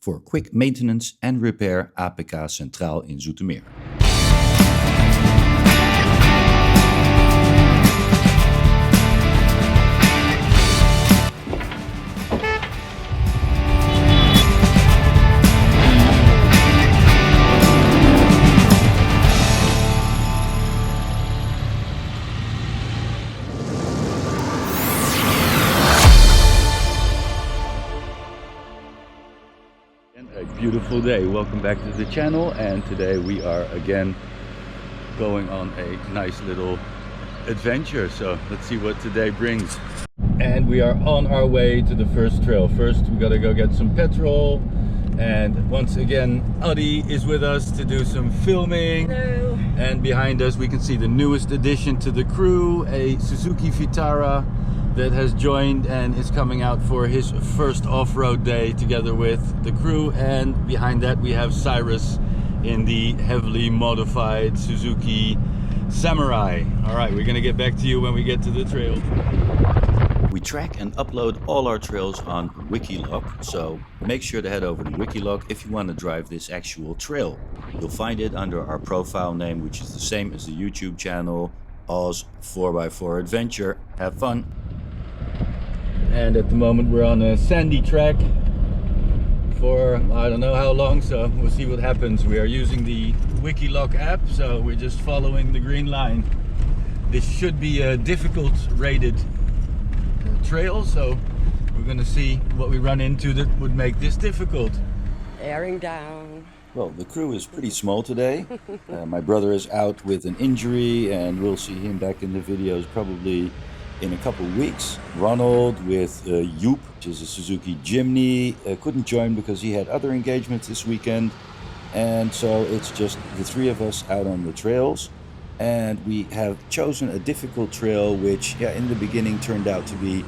Voor quick maintenance and repair APK Centraal in Zoetermeer. A beautiful day. Welcome back to the channel, and today we are again going on a nice little adventure. So let's see what today brings. And we are on our way to the first trail. First we gotta go get some petrol, and once again Adi is with us to do some filming. Hello. And behind us we can see the newest addition to the crew, a Suzuki Vitara that has joined and is coming out for his first off-road day together with the crew. And behind that we have Cyrus in the heavily modified Suzuki Samurai. Alright, we're gonna get back to you when we get to the trail. We track and upload all our trails on WikiLoc, so make sure to head over to WikiLoc if you want to drive this actual trail. You'll find it under our profile name, which is the same as the YouTube channel, Oz 4x4 Adventure. Have fun! And at the moment we're on a sandy track for I don't know how long, so we'll see what happens. We are using the WikiLoc app, so we're just following the green line. This should be a difficult rated trail, so we're gonna see what we run into that would make this difficult. Airing down. Well, the crew is pretty small today. My brother is out with an injury, and we'll see him back in the videos probably in a couple of weeks. Ronald with Joop, which is a Suzuki Jimny, couldn't join because he had other engagements this weekend. And so it's just the three of us out on the trails. And we have chosen a difficult trail, which in the beginning turned out to be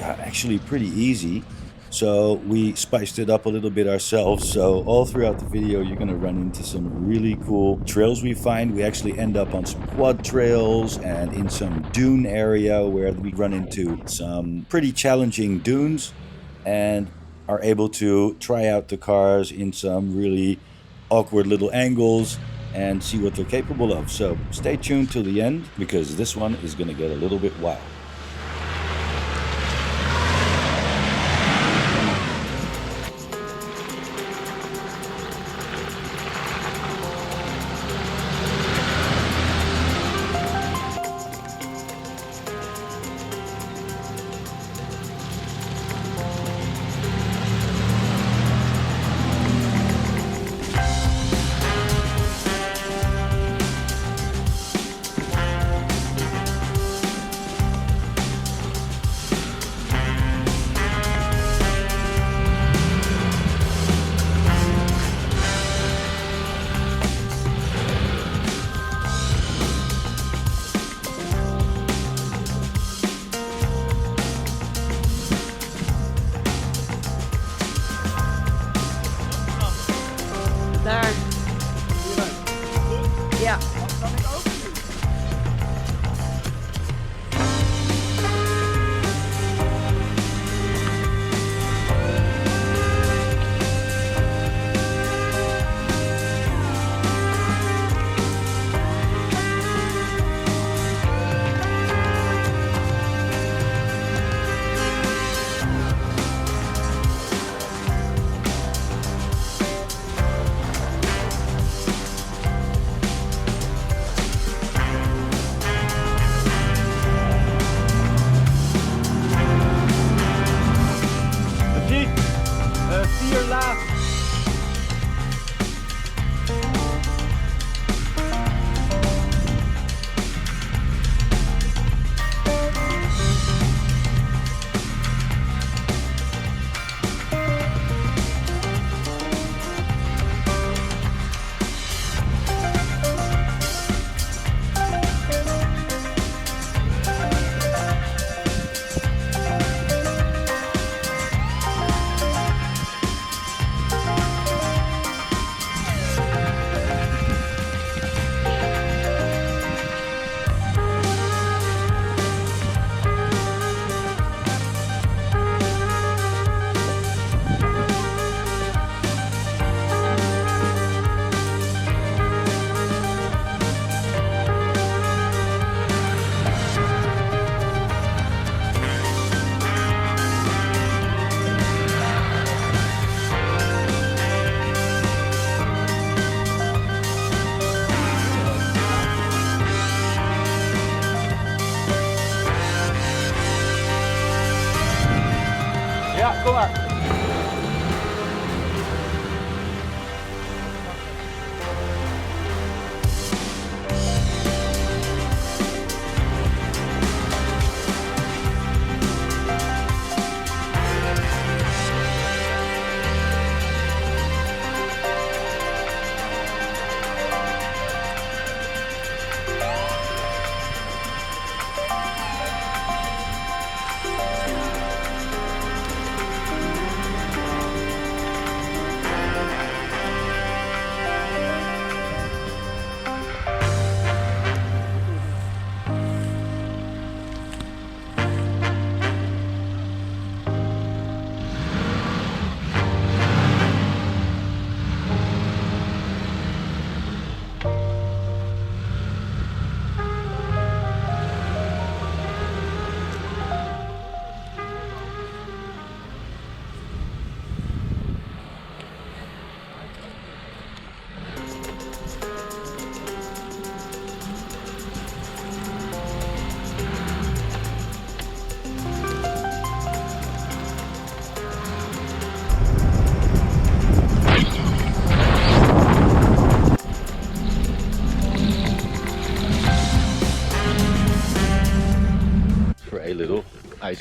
actually pretty easy. So we spiced it up a little bit ourselves. So all throughout the video you're going to run into some really cool trails we find. We actually end up on some quad trails and in some dune area where we run into some pretty challenging dunes and are able to try out the cars in some really awkward little angles and see what they're capable of. So stay tuned till the end, because this one is going to get a little bit wild. Daar. Ja.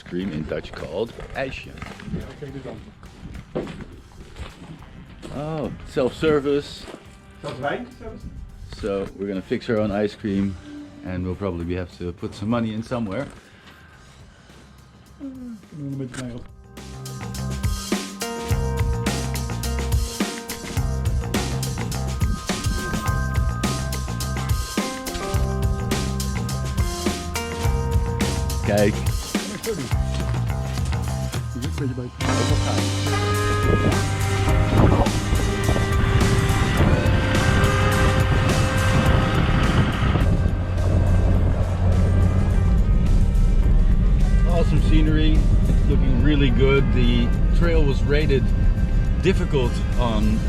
cream, in Dutch called ijsje. Oh, self-service. So we're gonna fix our own ice cream, and we'll probably have to put some money in somewhere. Kijk. Awesome scenery, looking really good. The trail was rated difficult on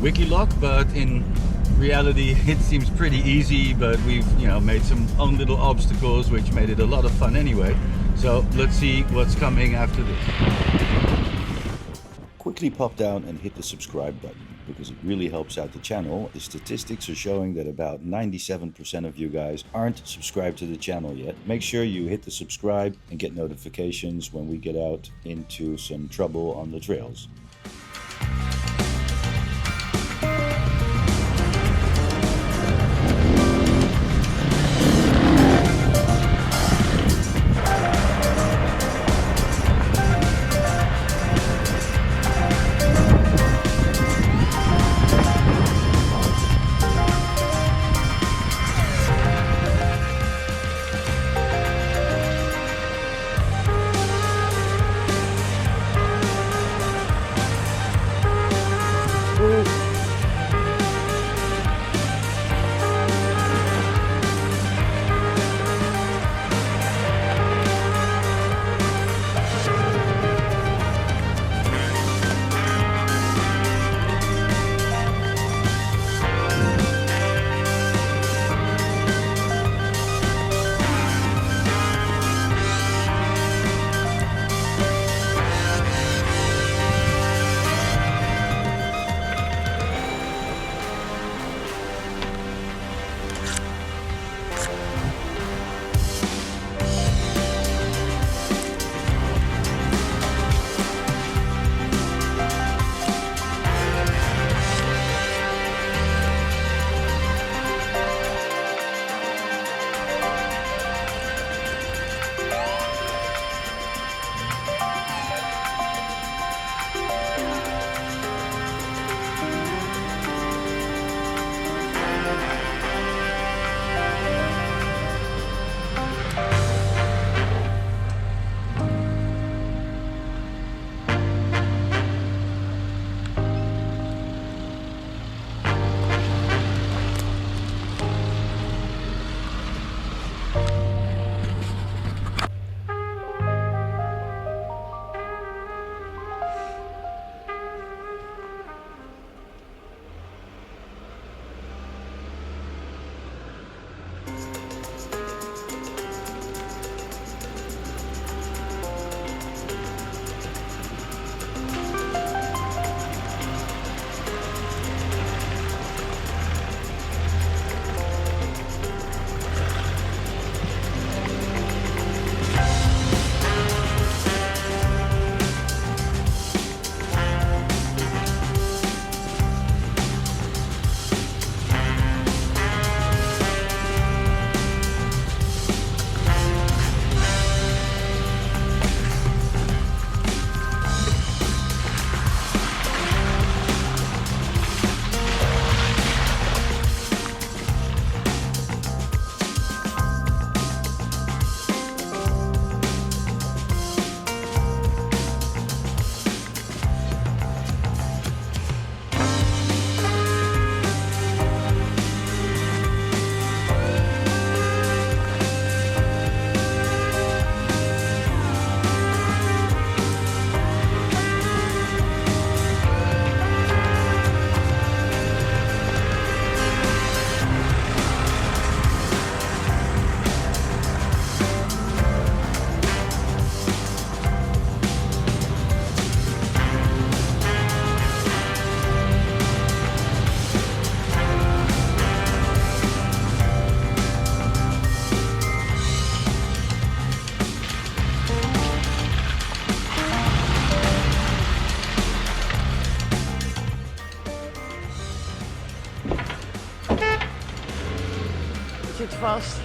WikiLoc, but in reality it seems pretty easy, but we've made some own little obstacles which made it a lot of fun anyway. So let's see what's coming after this. Quickly pop down and hit the subscribe button because it really helps out the channel. The statistics are showing that about 97% of you guys aren't subscribed to the channel yet. Make sure you hit the subscribe and get notifications when we get out into some trouble on the trails. vast.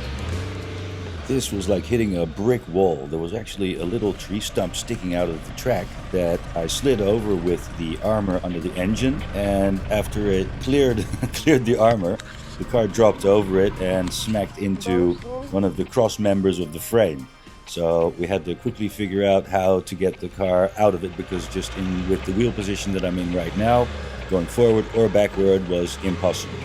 This was like hitting a brick wall. There was actually a little tree stump sticking out of the track that I slid over with the armor under the engine, and after it cleared the armor, the car dropped over it and smacked into one of the cross members of the frame. So we had to quickly figure out how to get the car out of it, because just with the wheel position that I'm in right now, going forward or backward was impossible.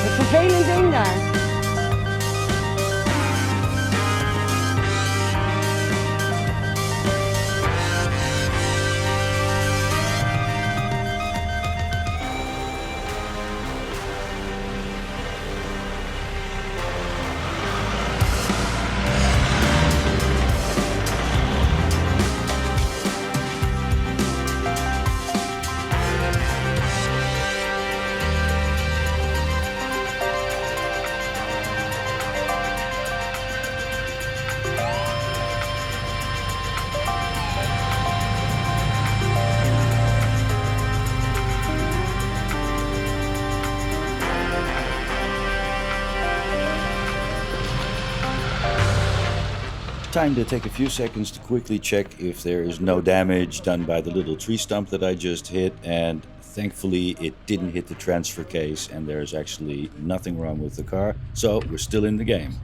Een vervelend ding daar. Time to take a few seconds to quickly check if there is no damage done by the little tree stump that I just hit, and thankfully it didn't hit the transfer case and there's actually nothing wrong with the car, so we're still in the game.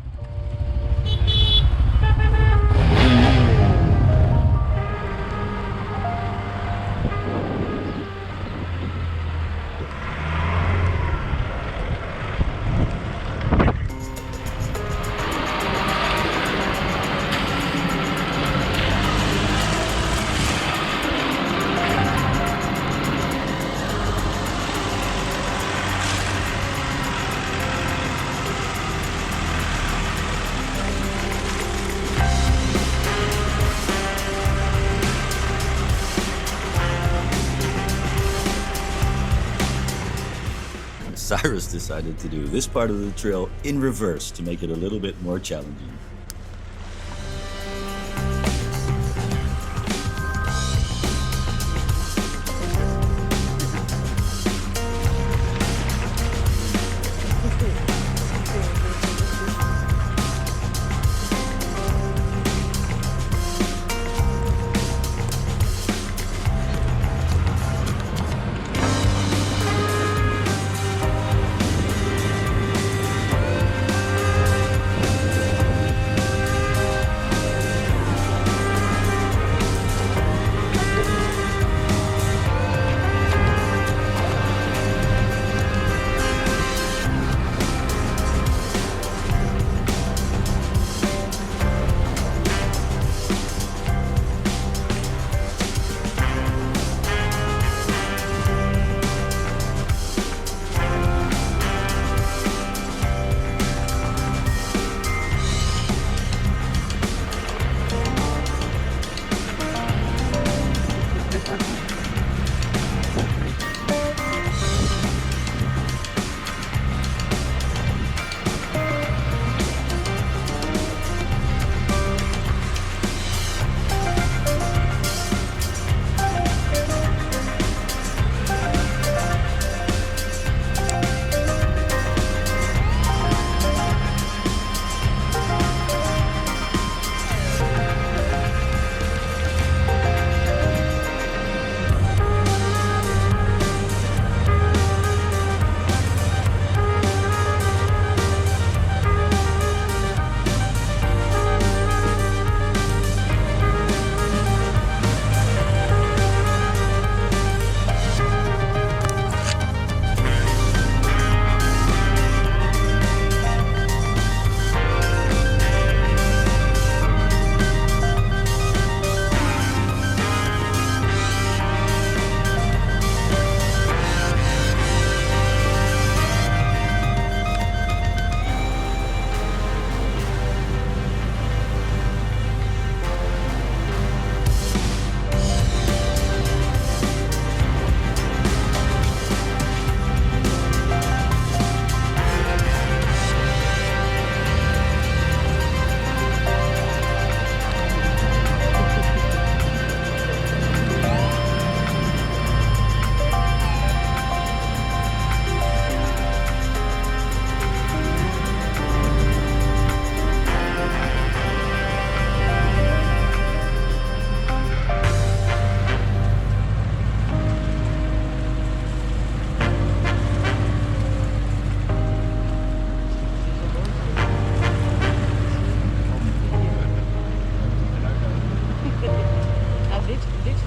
Cyrus decided to do this part of the trail in reverse to make it a little bit more challenging.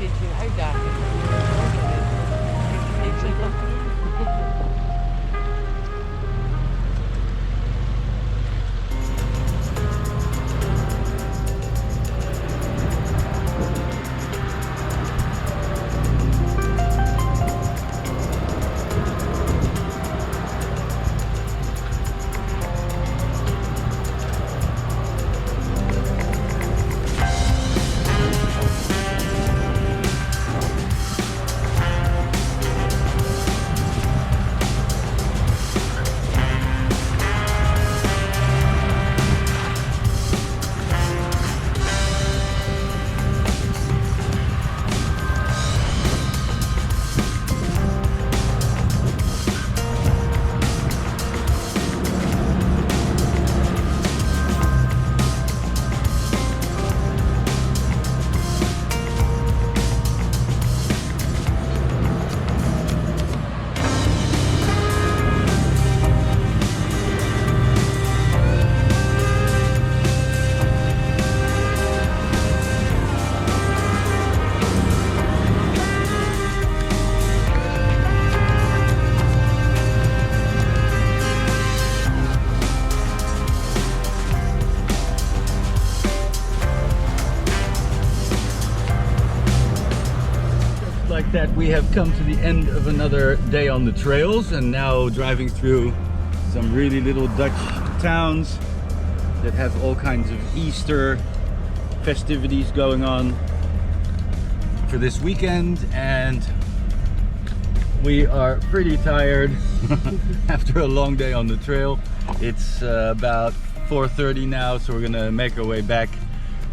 vind je een uitdaging. Ik zeg dat. Like that, we have come to the end of another day on the trails, and now driving through some really little Dutch towns that have all kinds of Easter festivities going on for this weekend, and we are pretty tired after a long day on the trail. It's about 4:30 now, so we're gonna make our way back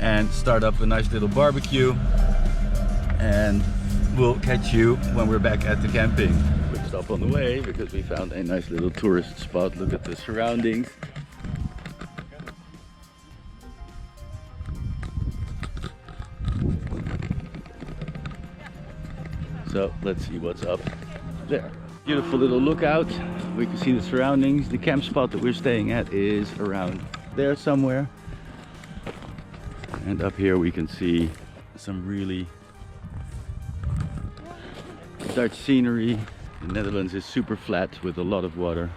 and start up a nice little barbecue, and we'll catch you when we're back at the camping. Quick stop on the way because we found a nice little tourist spot. Look at the surroundings. So let's see what's up there. Beautiful little lookout. We can see the surroundings. The camp spot that we're staying at is around there somewhere. And up here we can see some really Dutch scenery. The Netherlands is super flat with a lot of water.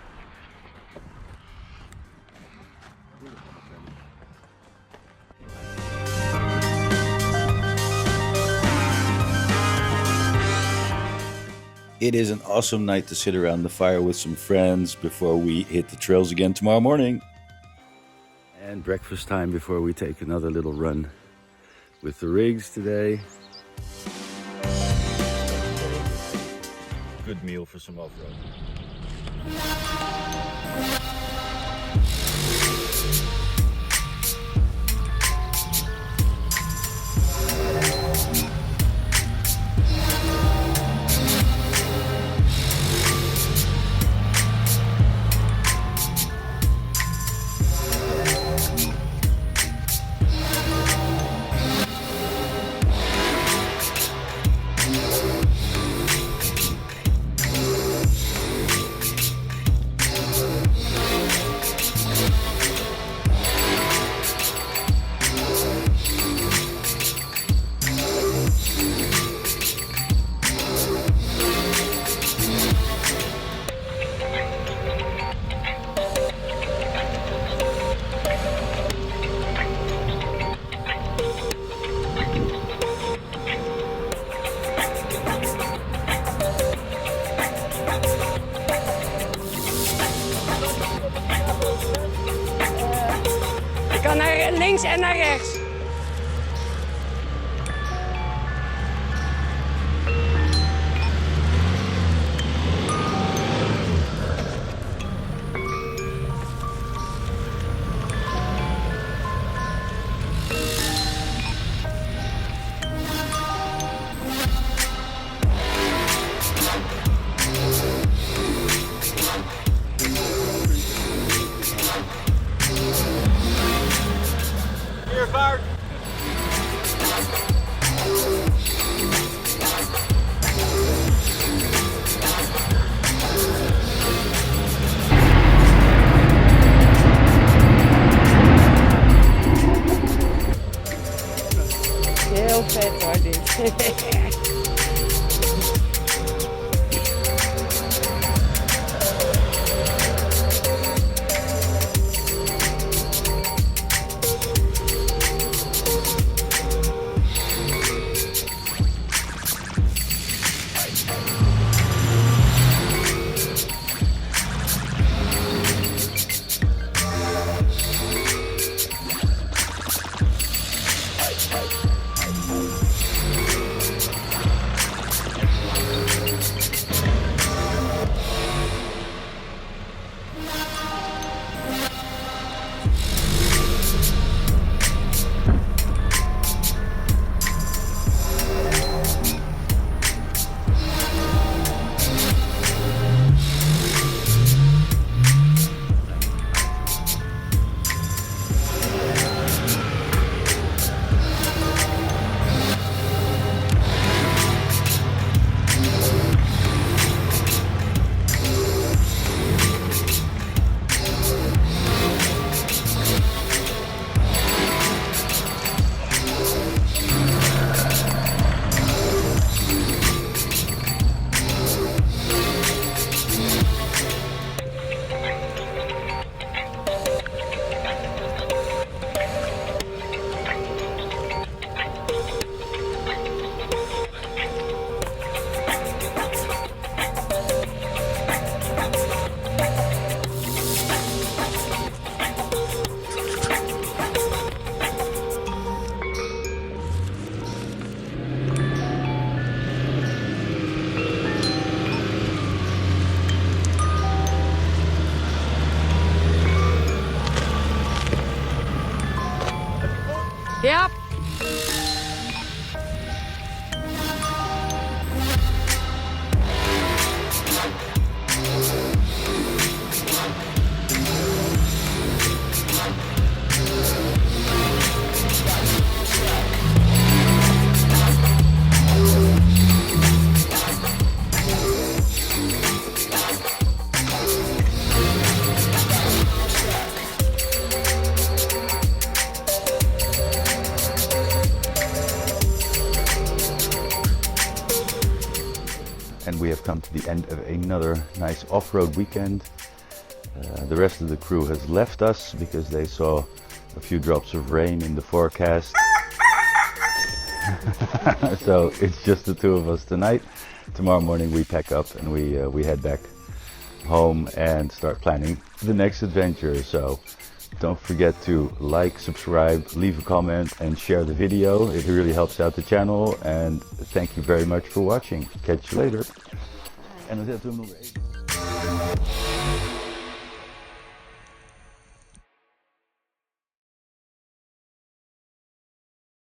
It is an awesome night to sit around the fire with some friends before we hit the trails again tomorrow morning. And breakfast time before we take another little run with the rigs today. Good meal for some off-road. kan naar links en naar rechts. Heel vet hoor dit. Ja. And we have come to the end of another nice off-road weekend. The rest of the crew has left us because they saw a few drops of rain in the forecast. So it's just the two of us tonight. Tomorrow morning we pack up and we head back home and start planning the next adventure. So don't forget to like, subscribe, leave a comment and share the video. It really helps out the channel, and thank you very much for watching. Catch you later. En dan zetten we hem nog even.